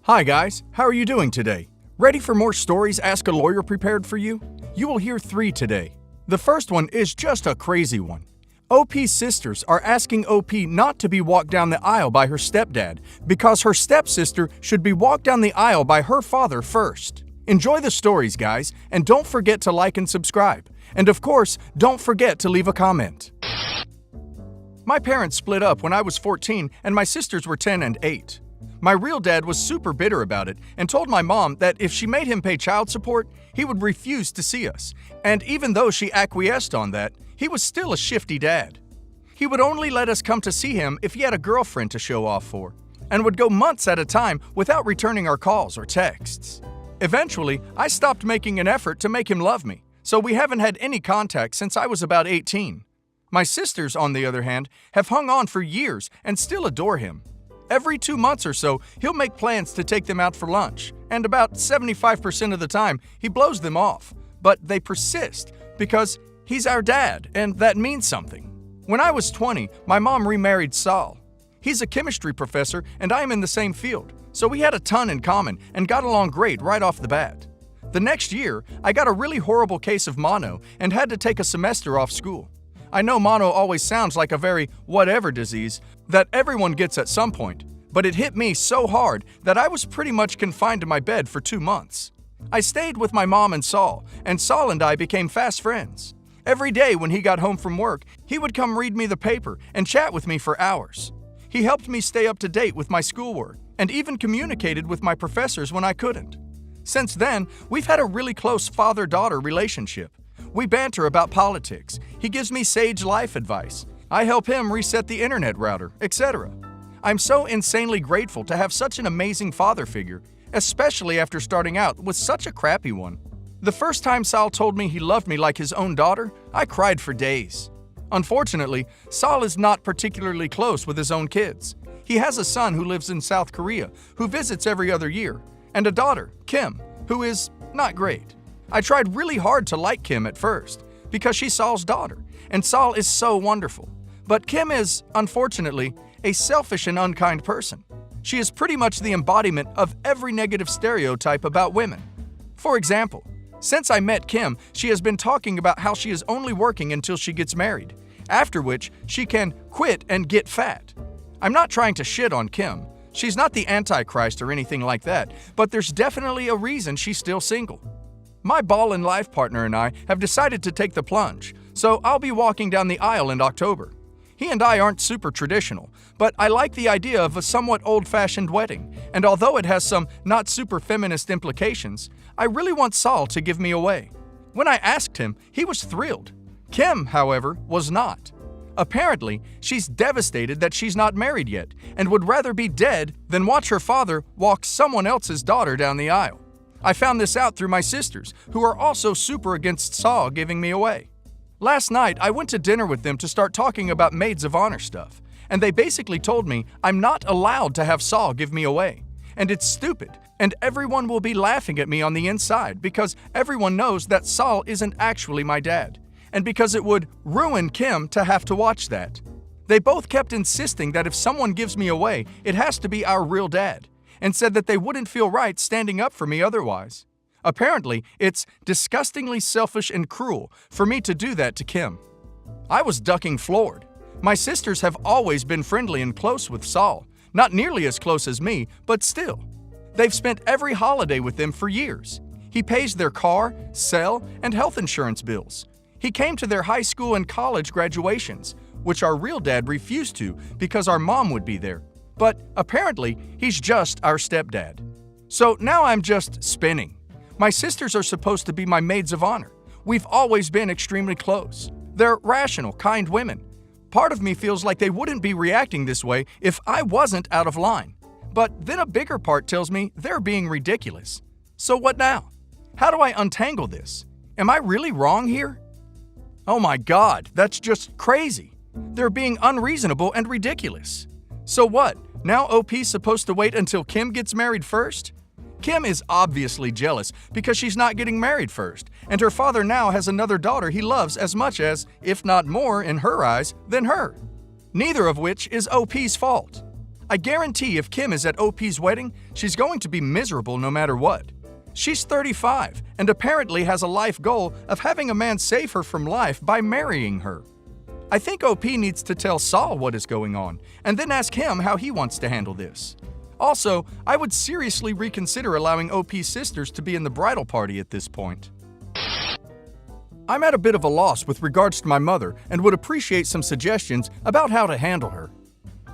Hi guys, how are you doing today? Ready for more stories Ask a Lawyer prepared for you? You will hear 3 today. The first one is just a crazy one. OP's sisters are asking OP not to be walked down the aisle by her stepdad because her stepsister should be walked down the aisle by her father first. Enjoy the stories, guys, and don't forget to like and subscribe. And of course, don't forget to leave a comment. My parents split up when I was 14 and my sisters were 10 and 8. My real dad was super bitter about it and told my mom that if she made him pay child support, he would refuse to see us. And even though she acquiesced on that, he was still a shifty dad. He would only let us come to see him if he had a girlfriend to show off for, and would go months at a time without returning our calls or texts. Eventually, I stopped making an effort to make him love me, so we haven't had any contact since I was about 18. My sisters, on the other hand, have hung on for years and still adore him. Every 2 months or so, he'll make plans to take them out for lunch, and about 75% of the time, he blows them off. But they persist because he's our dad, and that means something. When I was 20, my mom remarried Saul. He's a chemistry professor, and I'm in the same field, so we had a ton in common and got along great right off the bat. The next year, I got a really horrible case of mono and had to take a semester off school. I know mono always sounds like a very whatever disease that everyone gets at some point, but it hit me so hard that I was pretty much confined to my bed for 2 months. I stayed with my mom and Saul and I became fast friends. Every day when he got home from work, he would come read me the paper and chat with me for hours. He helped me stay up to date with my schoolwork and even communicated with my professors when I couldn't. Since then, we've had a really close father-daughter relationship. We banter about politics. He gives me sage life advice. I help him reset the internet router, etc. I'm so insanely grateful to have such an amazing father figure, especially after starting out with such a crappy one. The first time Saul told me he loved me like his own daughter, I cried for days. Unfortunately, Saul is not particularly close with his own kids. He has a son who lives in South Korea, who visits every other year, and a daughter, Kim, who is not great. I tried really hard to like Kim at first, because she's Saul's daughter, and Saul is so wonderful. But Kim is, unfortunately, a selfish and unkind person. She is pretty much the embodiment of every negative stereotype about women. For example, since I met Kim, she has been talking about how she is only working until she gets married, after which she can quit and get fat. I'm not trying to shit on Kim. She's not the Antichrist or anything like that, but there's definitely a reason she's still single. My ball-in-life partner and I have decided to take the plunge, so I'll be walking down the aisle in October. He and I aren't super traditional, but I like the idea of a somewhat old-fashioned wedding, and although it has some not super feminist implications, I really want Saul to give me away. When I asked him, he was thrilled. Kim, however, was not. Apparently, she's devastated that she's not married yet, and would rather be dead than watch her father walk someone else's daughter down the aisle. I found this out through my sisters, who are also super against Saul giving me away. Last night, I went to dinner with them to start talking about maids of honor stuff, and they basically told me I'm not allowed to have Saul give me away. And it's stupid, and everyone will be laughing at me on the inside because everyone knows that Saul isn't actually my dad, and because it would ruin Kim to have to watch that. They both kept insisting that if someone gives me away, it has to be our real dad, and said that they wouldn't feel right standing up for me otherwise. Apparently, it's disgustingly selfish and cruel for me to do that to Kim. I was ducking floored. My sisters have always been friendly and close with Saul, not nearly as close as me, but still. They've spent every holiday with them for years. He pays their car, cell, and health insurance bills. He came to their high school and college graduations, which our real dad refused to because our mom would be there. But apparently, he's just our stepdad. So now I'm just spinning. My sisters are supposed to be my maids of honor. We've always been extremely close. They're rational, kind women. Part of me feels like they wouldn't be reacting this way if I wasn't out of line. But then a bigger part tells me they're being ridiculous. So what now? How do I untangle this? Am I really wrong here? Oh my God, that's just crazy. They're being unreasonable and ridiculous. So what? Now OP's supposed to wait until Kim gets married first? Kim is obviously jealous because she's not getting married first, and her father now has another daughter he loves as much as, if not more in her eyes, than her. Neither of which is OP's fault. I guarantee if Kim is at OP's wedding, she's going to be miserable no matter what. She's 35 and apparently has a life goal of having a man save her from life by marrying her. I think OP needs to tell Saul what is going on and then ask him how he wants to handle this. Also, I would seriously reconsider allowing OP's sisters to be in the bridal party at this point. I'm at a bit of a loss with regards to my mother and would appreciate some suggestions about how to handle her.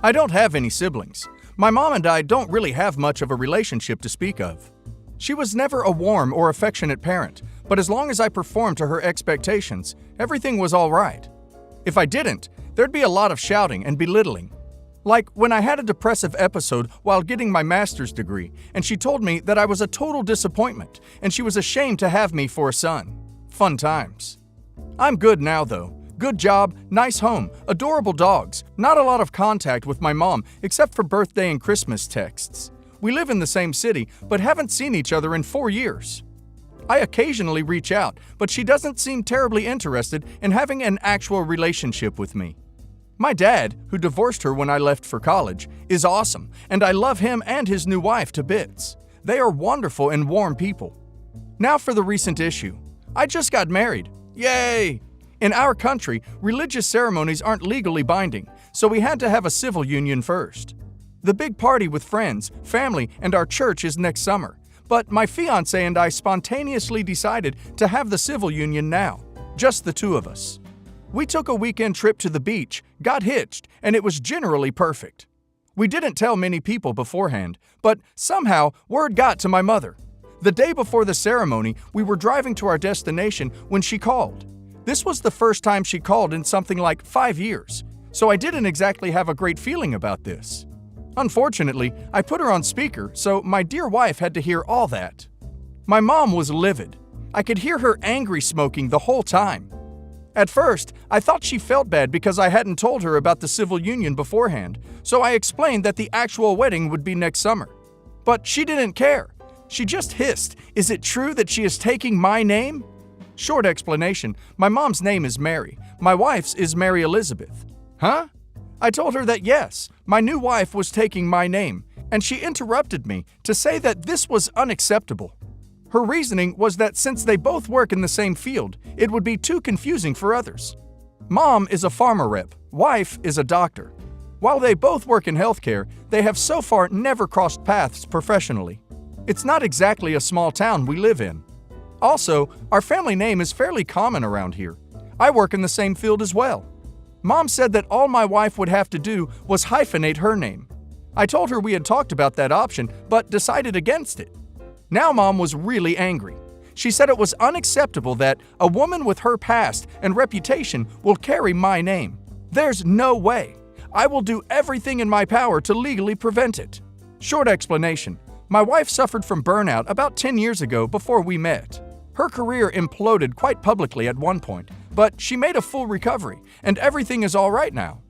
I don't have any siblings. My mom and I don't really have much of a relationship to speak of. She was never a warm or affectionate parent, but as long as I performed to her expectations, everything was all right. If I didn't, there'd be a lot of shouting and belittling. Like when I had a depressive episode while getting my master's degree, and she told me that I was a total disappointment and she was ashamed to have me for a son. Fun times. I'm good now though. Good job, nice home, adorable dogs, not a lot of contact with my mom except for birthday and Christmas texts. We live in the same city, but haven't seen each other in 4 years. I occasionally reach out, but she doesn't seem terribly interested in having an actual relationship with me. My dad, who divorced her when I left for college, is awesome, and I love him and his new wife to bits. They are wonderful and warm people. Now for the recent issue. I just got married. Yay! In our country, religious ceremonies aren't legally binding, so we had to have a civil union first. The big party with friends, family, and our church is next summer, but my fiancé and I spontaneously decided to have the civil union now, just the two of us. We took a weekend trip to the beach, got hitched, and it was generally perfect. We didn't tell many people beforehand, but somehow word got to my mother. The day before the ceremony, we were driving to our destination when she called. This was the first time she called in something like 5 years, so I didn't exactly have a great feeling about this. Unfortunately, I put her on speaker, so my dear wife had to hear all that. My mom was livid. I could hear her angry smoking the whole time. At first, I thought she felt bad because I hadn't told her about the civil union beforehand, so I explained that the actual wedding would be next summer. But she didn't care. She just hissed, "Is it true that she is taking my name?" Short explanation, my mom's name is Mary. My wife's is Mary Elizabeth. Huh? I told her that yes, my new wife was taking my name, and she interrupted me to say that this was unacceptable. Her reasoning was that since they both work in the same field, it would be too confusing for others. Mom is a farmer rep, wife is a doctor. While they both work in healthcare, they have so far never crossed paths professionally. It's not exactly a small town we live in. Also, our family name is fairly common around here. I work in the same field as well. Mom said that all my wife would have to do was hyphenate her name. I told her we had talked about that option, but decided against it. Now Mom was really angry. She said it was unacceptable that a woman with her past and reputation will carry my name. There's no way. I will do everything in my power to legally prevent it. Short explanation. My wife suffered from burnout about 10 years ago before we met. Her career imploded quite publicly at one point, but she made a full recovery, and everything is all right now.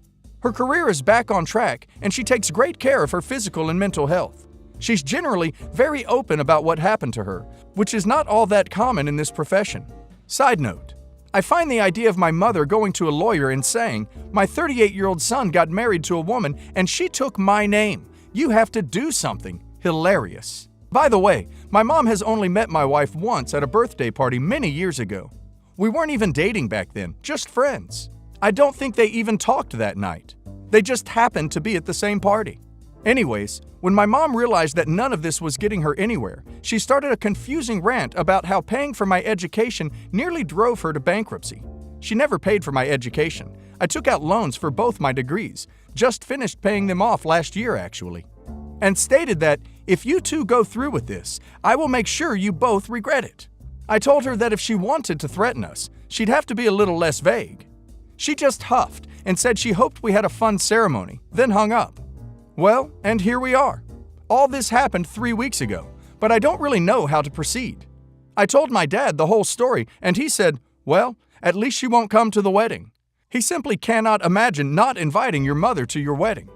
Her career is back on track, and she takes great care of her physical and mental health. She's generally very open about what happened to her, which is not all that common in this profession. Side note, I find the idea of my mother going to a lawyer and saying, "My 38-year-old son got married to a woman and she took my name. You have to do something," hilarious. By the way, my mom has only met my wife once at a birthday party many years ago. We weren't even dating back then, just friends. I don't think they even talked that night. They just happened to be at the same party. Anyways, when my mom realized that none of this was getting her anywhere, she started a confusing rant about how paying for my education nearly drove her to bankruptcy. She never paid for my education. I took out loans for both my degrees, just finished paying them off last year actually, and stated that if you two go through with this, I will make sure you both regret it. I told her that if she wanted to threaten us, she'd have to be a little less vague. She just huffed and said she hoped we had a fun ceremony, then hung up. Well, and here we are. All this happened 3 weeks ago, but I don't really know how to proceed. I told my dad the whole story, and he said, "Well, at least she won't come to the wedding." He simply cannot imagine not inviting your mother to your wedding.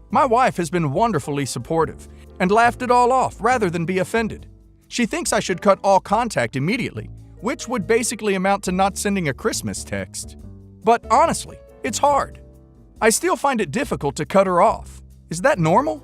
My wife has been wonderfully supportive and laughed it all off rather than be offended. She thinks I should cut all contact immediately, which would basically amount to not sending a Christmas text. But honestly, it's hard. I still find it difficult to cut her off. Is that normal?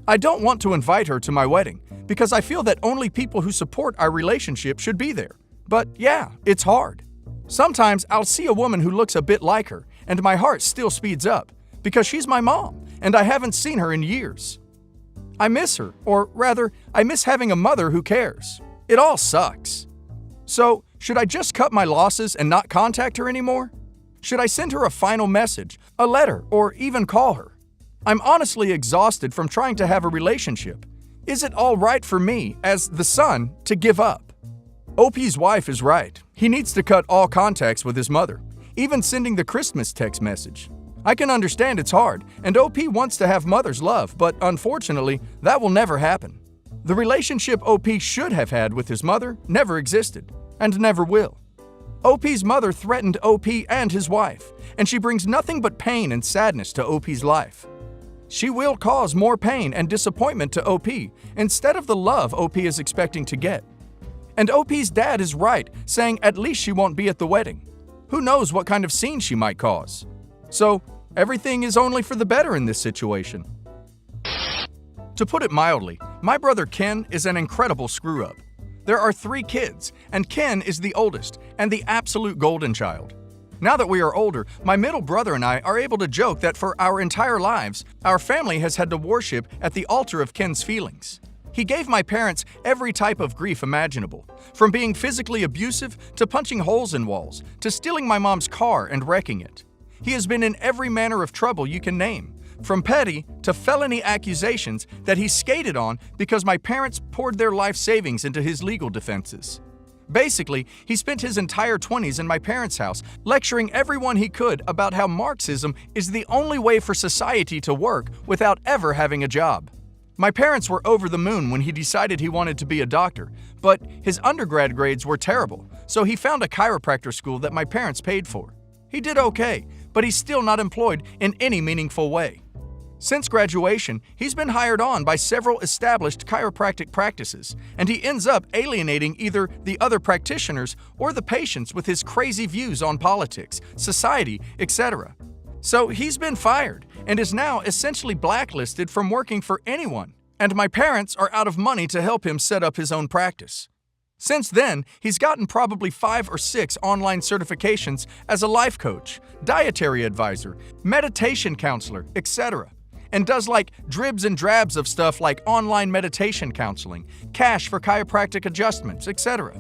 I don't want to invite her to my wedding because I feel that only people who support our relationship should be there. But yeah, it's hard. Sometimes I'll see a woman who looks a bit like her, and my heart still speeds up because she's my mom, and I haven't seen her in years. I miss her, or rather, I miss having a mother who cares. It all sucks. So, should I just cut my losses and not contact her anymore? Should I send her a final message, a letter, or even call her? I'm honestly exhausted from trying to have a relationship. Is it all right for me, as the son, to give up? OP's wife is right. He needs to cut all contacts with his mother, even sending the Christmas text message. I can understand it's hard, and OP wants to have mother's love, but unfortunately, that will never happen. The relationship OP should have had with his mother never existed, and never will. OP's mother threatened OP and his wife, and she brings nothing but pain and sadness to OP's life. She will cause more pain and disappointment to OP instead of the love OP is expecting to get. And OP's dad is right, saying at least she won't be at the wedding. Who knows what kind of scene she might cause? So, everything is only for the better in this situation. To put it mildly, my brother Ken is an incredible screw-up. There are 3 kids, and Ken is the oldest and the absolute golden child. Now that we are older, my middle brother and I are able to joke that for our entire lives, our family has had to worship at the altar of Ken's feelings. He gave my parents every type of grief imaginable, from being physically abusive to punching holes in walls, to stealing my mom's car and wrecking it. He has been in every manner of trouble you can name, from petty to felony accusations that he skated on because my parents poured their life savings into his legal defenses. Basically, he spent his entire 20s in my parents' house lecturing everyone he could about how Marxism is the only way for society to work without ever having a job. My parents were over the moon when he decided he wanted to be a doctor, but his undergrad grades were terrible, so he found a chiropractor school that my parents paid for. He did okay, but he's still not employed in any meaningful way. Since graduation, he's been hired on by several established chiropractic practices, and he ends up alienating either the other practitioners or the patients with his crazy views on politics, society, etc. So he's been fired and is now essentially blacklisted from working for anyone, and my parents are out of money to help him set up his own practice. Since then, he's gotten probably 5 or 6 online certifications as a life coach, dietary advisor, meditation counselor, etc., and does like dribs and drabs of stuff like online meditation counseling, cash for chiropractic adjustments, etc.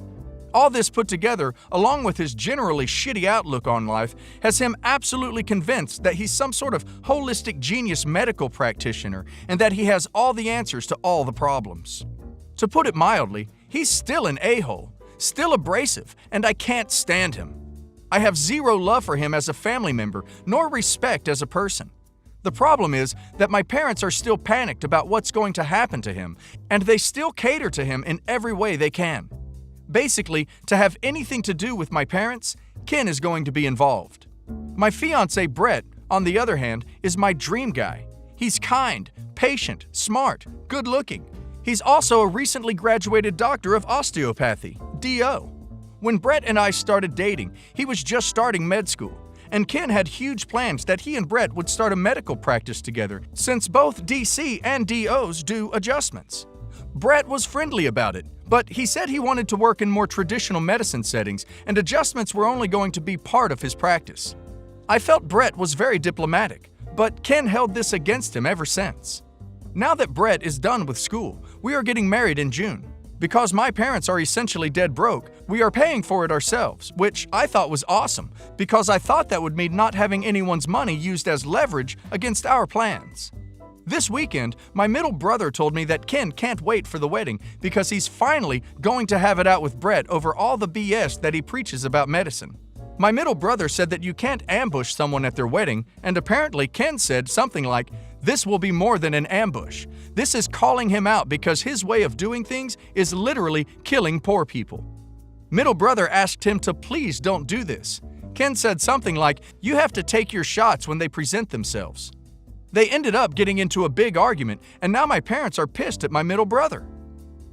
All this put together, along with his generally shitty outlook on life, has him absolutely convinced that he's some sort of holistic genius medical practitioner and that he has all the answers to all the problems. To put it mildly, he's still an a-hole, still abrasive, and I can't stand him. I have zero love for him as a family member, nor respect as a person. The problem is that my parents are still panicked about what's going to happen to him, and they still cater to him in every way they can. Basically, to have anything to do with my parents, Ken is going to be involved. My fiancé Brett, on the other hand, is my dream guy. He's kind, patient, smart, good-looking. He's also a recently graduated doctor of osteopathy, DO. When Brett and I started dating, he was just starting med school, and Ken had huge plans that he and Brett would start a medical practice together since both DC and DOs do adjustments. Brett was friendly about it, but he said he wanted to work in more traditional medicine settings and adjustments were only going to be part of his practice. I felt Brett was very diplomatic, but Ken held this against him ever since. Now that Brett is done with school, we are getting married in June. Because my parents are essentially dead broke, we are paying for it ourselves, which I thought was awesome, because I thought that would mean not having anyone's money used as leverage against our plans. This weekend, my middle brother told me that Ken can't wait for the wedding because he's finally going to have it out with Brett over all the BS that he preaches about medicine. My middle brother said that you can't ambush someone at their wedding, and apparently Ken said something like, "This will be more than an ambush. This is calling him out because his way of doing things is literally killing poor people." Middle brother asked him to please don't do this. Ken said something like, "You have to take your shots when they present themselves." They ended up getting into a big argument, and now my parents are pissed at my middle brother.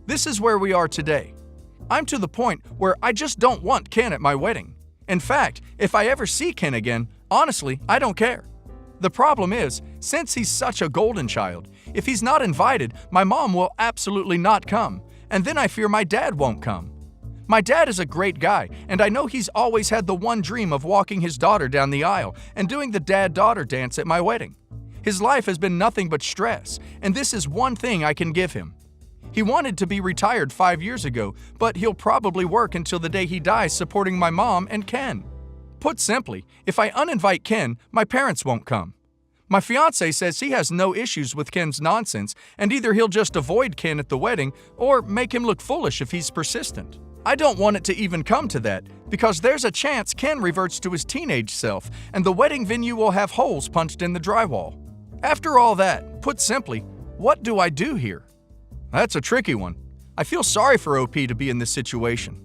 This is where we are today. I'm to the point where I just don't want Ken at my wedding. In fact, if I ever see Ken again, honestly, I don't care. The problem is, since he's such a golden child, if he's not invited, my mom will absolutely not come, and then I fear my dad won't come. My dad is a great guy, and I know he's always had the one dream of walking his daughter down the aisle and doing the dad-daughter dance at my wedding. His life has been nothing but stress, and this is one thing I can give him. He wanted to be retired 5 years ago, but he'll probably work until the day he dies supporting my mom and Ken. Put simply, if I uninvite Ken, my parents won't come. My fiancé says he has no issues with Ken's nonsense, and either he'll just avoid Ken at the wedding or make him look foolish if he's persistent. I don't want it to even come to that, because there's a chance Ken reverts to his teenage self, and the wedding venue will have holes punched in the drywall. After all that, put simply, what do I do here? That's a tricky one. I feel sorry for OP to be in this situation.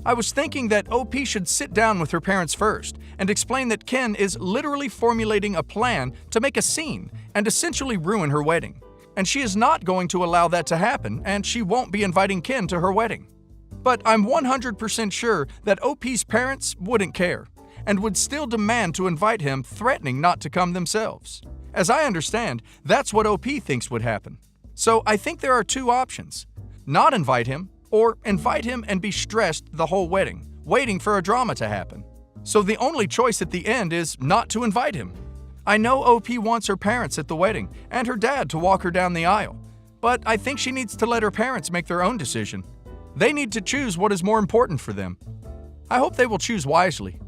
I was thinking that OP should sit down with her parents first and explain that Ken is literally formulating a plan to make a scene and essentially ruin her wedding. And she is not going to allow that to happen, and she won't be inviting Ken to her wedding. But I'm 100% sure that OP's parents wouldn't care and would still demand to invite him, threatening not to come themselves. As I understand, that's what OP thinks would happen. So I think there are two options: not invite him, or invite him and be stressed the whole wedding, waiting for a drama to happen. So the only choice at the end is not to invite him. I know OP wants her parents at the wedding and her dad to walk her down the aisle, but I think she needs to let her parents make their own decision. They need to choose what is more important for them. I hope they will choose wisely.